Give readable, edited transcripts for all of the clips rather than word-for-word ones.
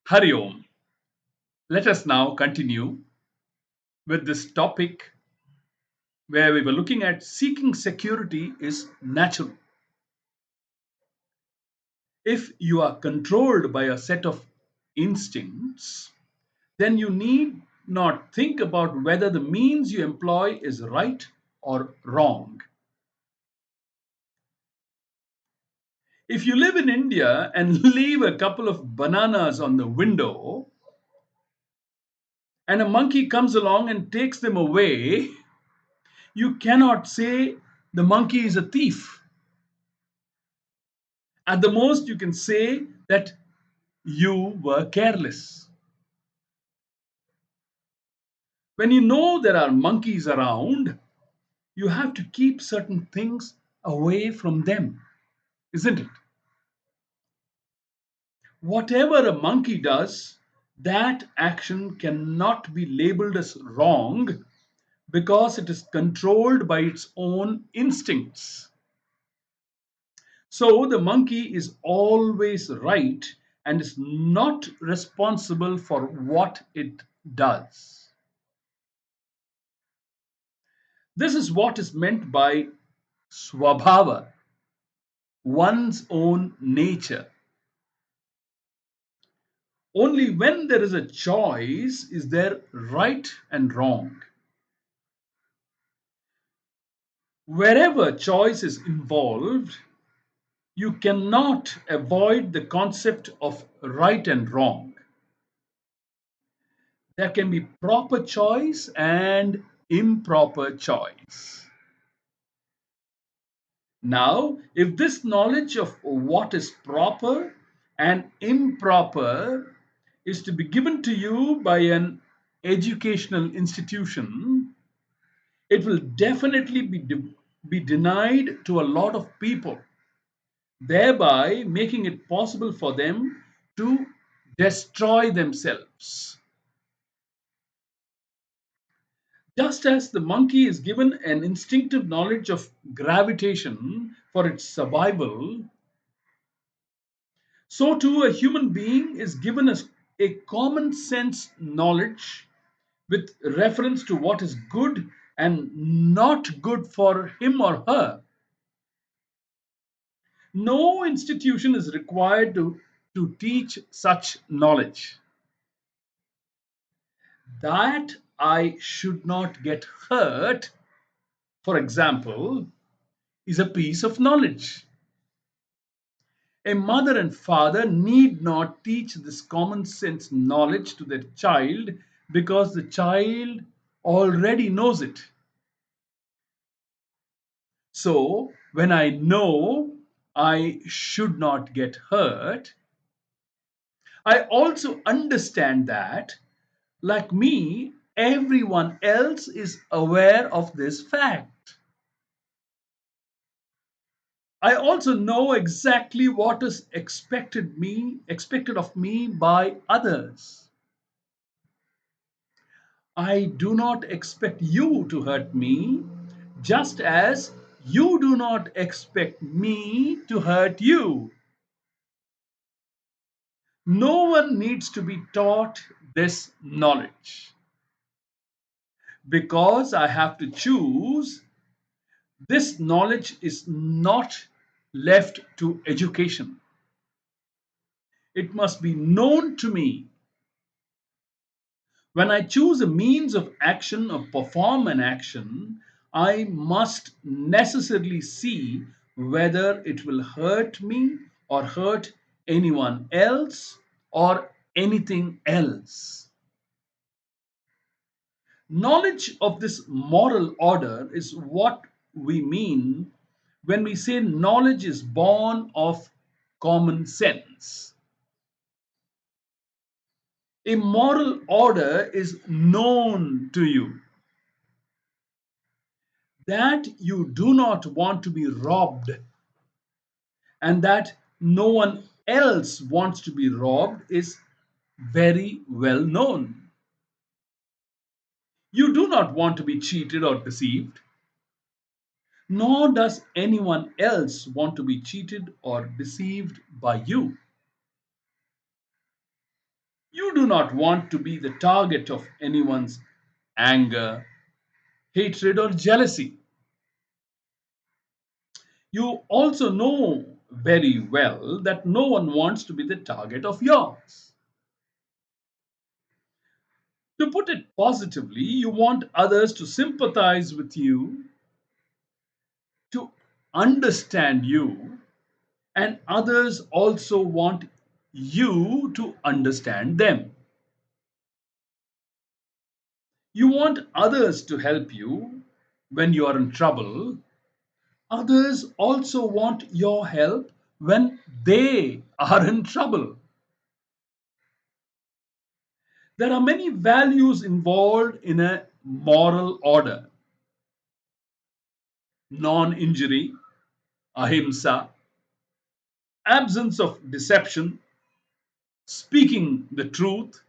Hari Om. Let us now continue with this topic where we were looking at seeking security is natural. If you are controlled by a set of instincts, then you need not think about whether the means you employ is right or wrong. If you live in India and leave a couple of bananas on the window, and a monkey comes along and takes them away, you cannot say the monkey is a thief. At the most, you can say that you were careless. When you know there are monkeys around, you have to keep certain things away from them, isn't it? Whatever a monkey does, that action cannot be labeled as wrong because it is controlled by its own instincts. So the monkey is always right and is not responsible for what it does. This is what is meant by swabhava, one's own nature. Only when there is a choice is there right and wrong. Wherever choice is involved, you cannot avoid the concept of right and wrong. There can be proper choice and improper choice. Now, if this knowledge of what is proper and improper is to be given to you by an educational institution, it will definitely be denied to a lot of people, thereby making it possible for them to destroy themselves. Just as the monkey is given an instinctive knowledge of gravitation for its survival, so too a human being is given a common sense knowledge with reference to what is good and not good for him or her. No institution is required to teach such knowledge. That I should not get hurt, for example, is a piece of knowledge. A mother and father need not teach this common sense knowledge to their child because the child already knows it. So, when I know I should not get hurt, I also understand that, like me, everyone else is aware of this fact. I also know exactly what is expected of me by others. I do not expect you to hurt me, just as you do not expect me to hurt you. No one needs to be taught this knowledge. Because I have to choose, this knowledge is not left to education. It must be known to me. When I choose a means of action or perform an action, I must necessarily see whether it will hurt me or hurt anyone else or anything else. Knowledge of this moral order is what we mean when we say knowledge is born of common sense. A moral order is known to you. That you do not want to be robbed and that no one else wants to be robbed is very well known. You do not want to be cheated or deceived, nor does anyone else want to be cheated or deceived by you. You do not want to be the target of anyone's anger, hatred, or jealousy. You also know very well that no one wants to be the target of yours. To put it positively, you want others to sympathize with you, to understand you, and others also want you to understand them. You want others to help you when you are in trouble. Others also want your help when they are in trouble. There are many values involved in a moral order: non injury, ahimsa, absence of deception, speaking the truth,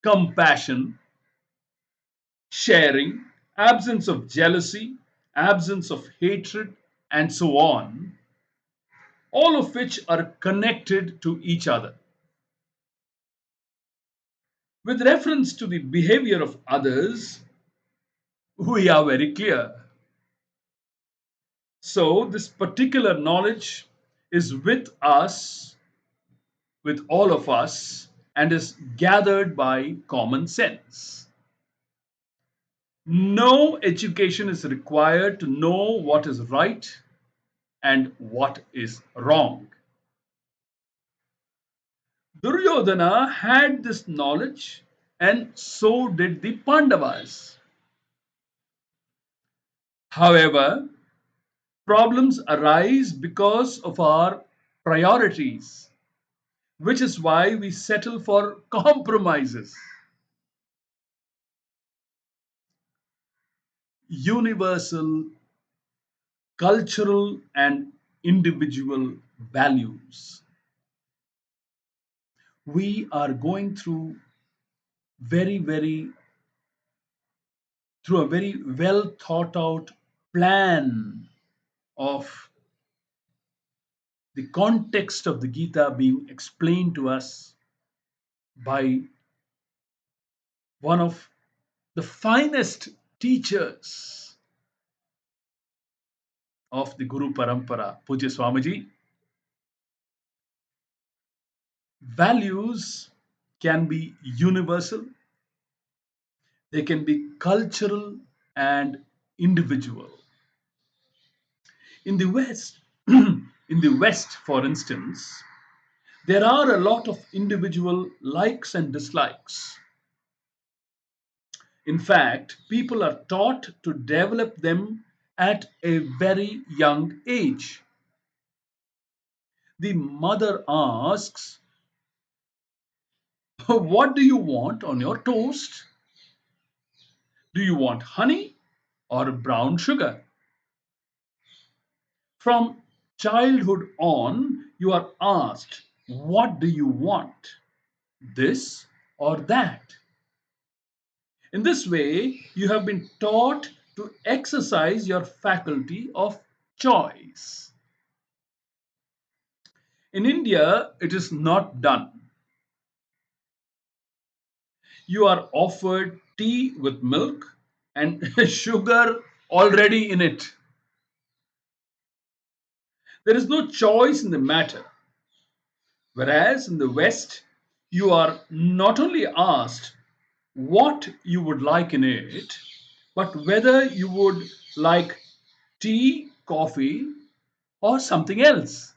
compassion, sharing, absence of jealousy, absence of hatred, and so on, all of which are connected to each other. With reference to the behavior of others, we are very clear. So, this particular knowledge is with us, with all of us, and is gathered by common sense. No education is required to know what is right and what is wrong. Duryodhana had this knowledge, and so did the Pandavas. However, problems arise because of our priorities, which is why we settle for compromises. Universal, cultural, and individual values. We are going very, very, through a very well thought out plan of the context of the Gita being explained to us by one of the finest teachers of the Guru Parampara, Poojya Swamiji. Values can be universal, they can be cultural and individual. In the West, in the West, for instance, there are a lot of individual likes and dislikes. In fact, people are taught to develop them at a very young age. The mother asks, what do you want on your toast? Do you want honey or brown sugar? From childhood on, you are asked, what do you want? This or that? In this way, you have been taught to exercise your faculty of choice. In India, it is not done. You are offered tea with milk and sugar already in it. There is no choice in the matter. Whereas in the West, you are not only asked what you would like in it, but whether you would like tea, coffee, or something else.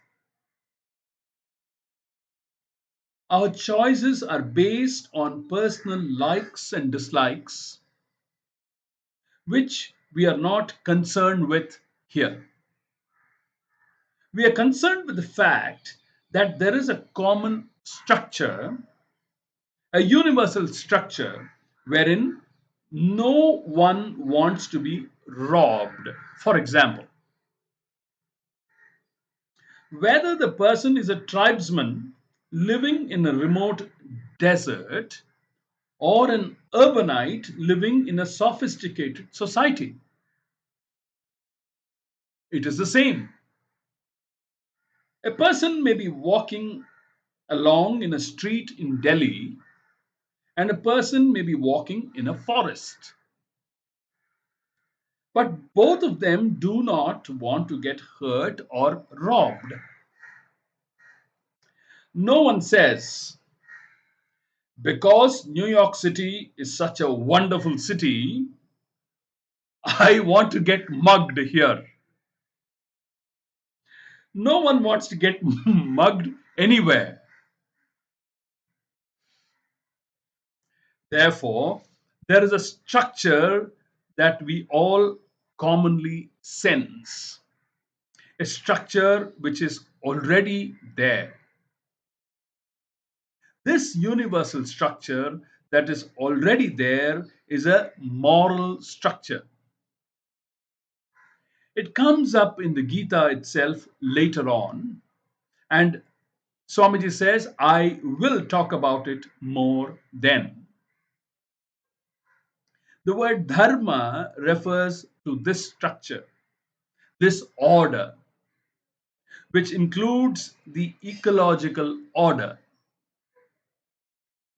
Our choices are based on personal likes and dislikes, which we are not concerned with here. We are concerned with the fact that there is a common structure, a universal structure, wherein no one wants to be robbed. For example, whether the person is a tribesman living in a remote desert or an urbanite living in a sophisticated society, it is the same. A person may be walking along in a street in Delhi, and a person may be walking in a forest. But both of them do not want to get hurt or robbed. No one says, because New York City is such a wonderful city, I want to get mugged here. No one wants to get mugged anywhere. Therefore, there is a structure that we all commonly sense, a structure which is already there. This universal structure that is already there is a moral structure. It comes up in the Gita itself later on, and Swamiji says, I will talk about it more then. The word dharma refers to this structure, this order, which includes the ecological order.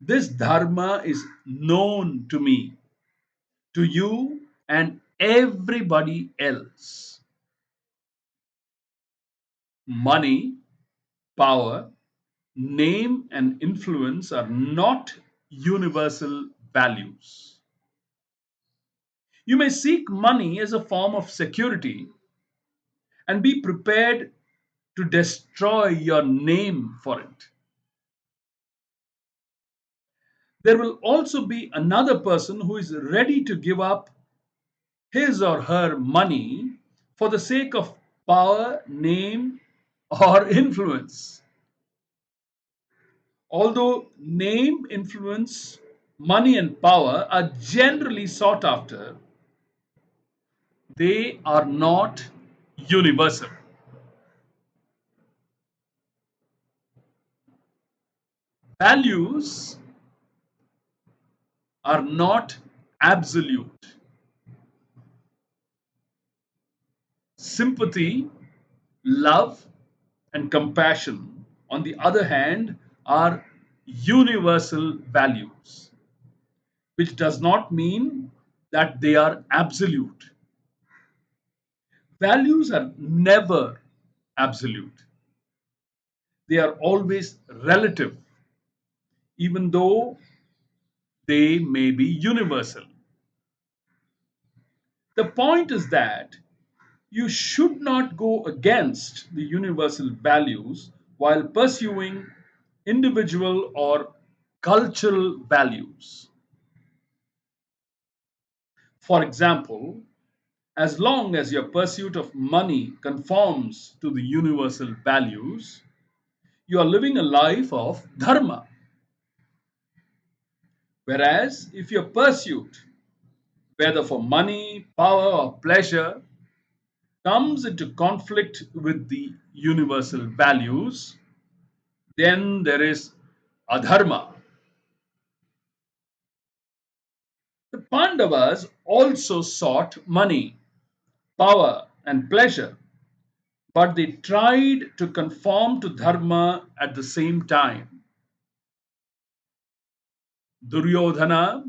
This dharma is known to me, to you, and everybody else. Money, power, name, and influence are not universal values. You may seek money as a form of security and be prepared to destroy your name for it. There will also be another person who is ready to give up his or her money for the sake of power, name, or influence. Although name, influence, money, and power are generally sought after, they are not universal. Values are not absolute. Sympathy, love, and compassion, on the other hand, are universal values, which does not mean that they are absolute. Values are never absolute, they are always relative, even though they may be universal. The point is that you should not go against the universal values while pursuing individual or cultural values. For example, as long as your pursuit of money conforms to the universal values, you are living a life of dharma. Whereas if your pursuit, whether for money, power, or pleasure, comes into conflict with the universal values, then there is adharma. The Pandavas also sought money, power, and pleasure, but they tried to conform to dharma at the same time. Duryodhana,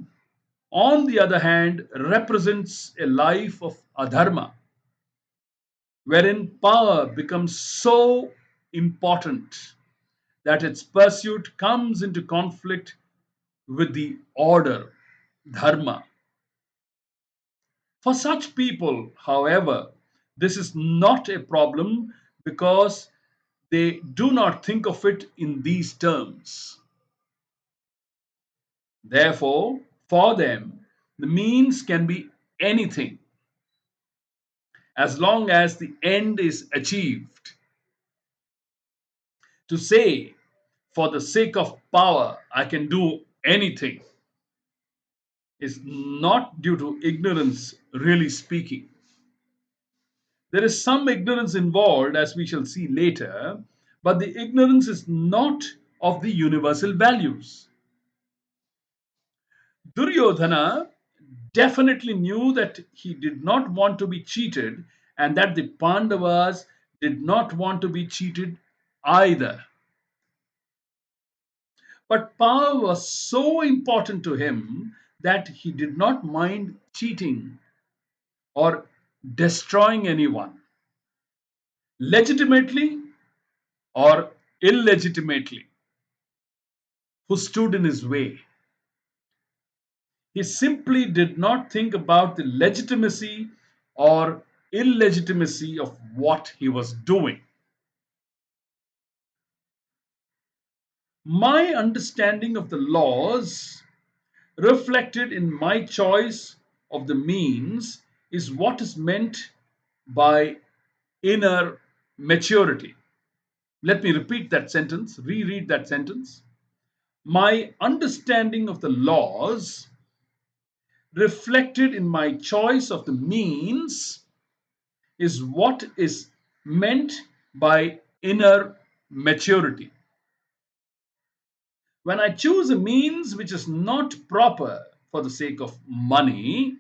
on the other hand, represents a life of adharma, wherein power becomes so important that its pursuit comes into conflict with the order, dharma. For such people, however, this is not a problem because they do not think of it in these terms. Therefore, for them, the means can be anything as long as the end is achieved. To say, for the sake of power, I can do anything, is not due to ignorance, really speaking. There is some ignorance involved, as we shall see later, but the ignorance is not of the universal values. Duryodhana definitely knew that he did not want to be cheated and that the Pandavas did not want to be cheated either. But power was so important to him that he did not mind cheating or destroying anyone, legitimately or illegitimately, who stood in his way. He simply did not think about the legitimacy or illegitimacy of what he was doing. My understanding of the laws reflected in my choice of the means is what is meant by inner maturity. Let me repeat that sentence, reread that sentence. My understanding of the laws reflected in my choice of the means is what is meant by inner maturity. When I choose a means which is not proper for the sake of money,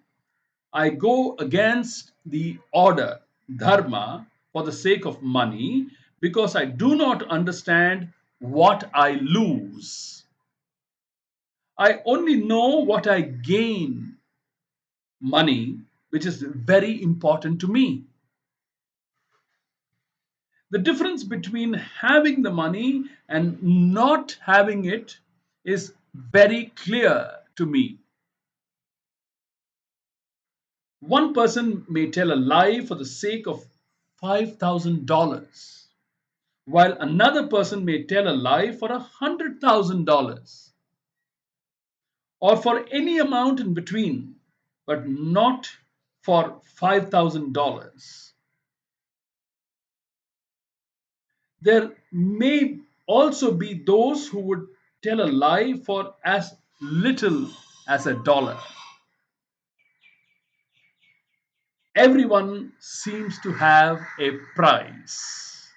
I go against the order, dharma, for the sake of money because I do not understand what I lose. I only know what I gain, money, which is very important to me. The difference between having the money and not having it is very clear to me. One person may tell a lie for the sake of $5,000, while another person may tell a lie for $100,000 or for any amount in between, but not for $5,000. There may also be those who would tell a lie for as little as $1. Everyone seems to have a price.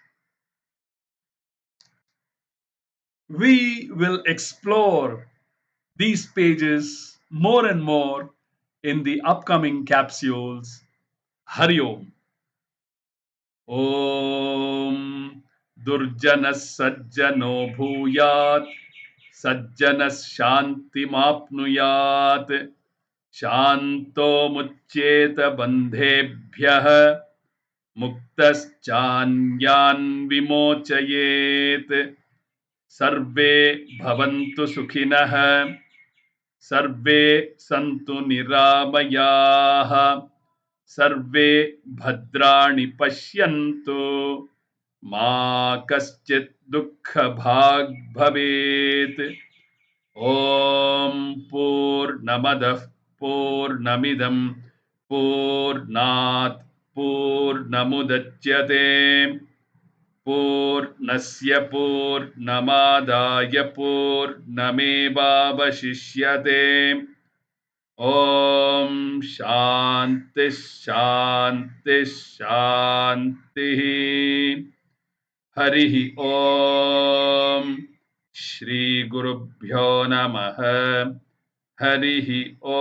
We will explore these pages more and more in the upcoming capsules. Hari Om. Om Durjana Sajjano Bhuyat Sajjanas Shantimapnuyat Shanto Muccheta Bandhebhyah Muktaschanyan Vimochayet Sarve Bhavantu Sukhinah सर्वे सन्तु निरामयाः सर्वे भद्राणि पश्यन्तु मा कश्चित् दुःखभाग् भवेत् ॐ पूर्णमदः पूर्णमिदं पूर्णात् पूर्णमुदच्यते पूर्णस्य पूर्णमादाय पूर्णमेवावशिष्यते ॐ शान्ति शान्ति शान्तिः हरिः ॐ श्रीगुरुभ्यो नमः हरिः ॐ